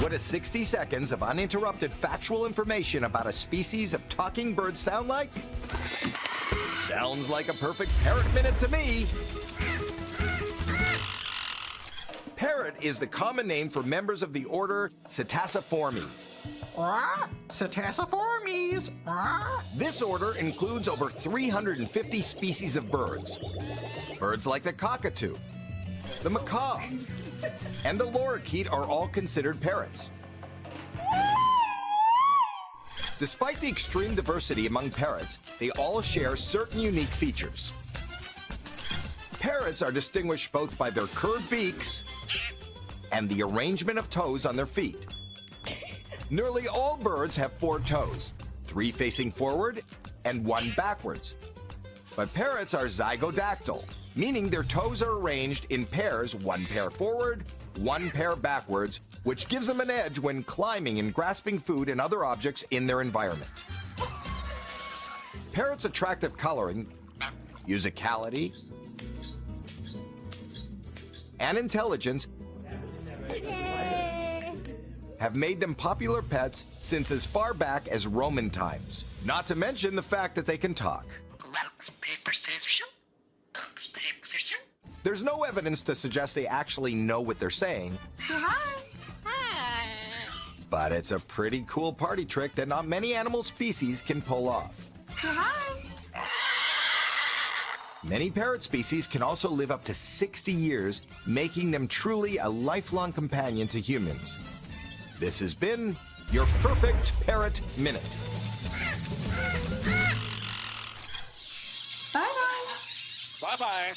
What does 60 seconds of uninterrupted factual information about a species of talking bird sound like? Sounds like a perfect parrot minute to me. Parrot is the common name for members of the order Psittaciformes. Psittaciformes. This order includes over 350 species of birds. Birds like the cockatoo, the macaw, and the lorikeet are all considered parrots. Despite the extreme diversity among parrots, they all share certain unique features. Parrots are distinguished both by their curved beaks and the arrangement of toes on their feet. Nearly all birds have 4 toes, 3 facing forward and 1 backwards. But parrots are zygodactyl, meaning their toes are arranged in pairs, 1 pair forward, 1 pair backwards, which gives them an edge when climbing and grasping food and other objects in their environment. Parrots' attractive coloring, musicality, and intelligence have made them popular pets since as far back as Roman times. Not to mention the fact that they can talk. There's no evidence to suggest they actually know what they're saying, but it's a pretty cool party trick that not many animal species can pull off. Many parrot species can also live up to 60 years, making them truly a lifelong companion to humans. This has been your Perfect Parrot Minute. Bye-bye. Bye-bye.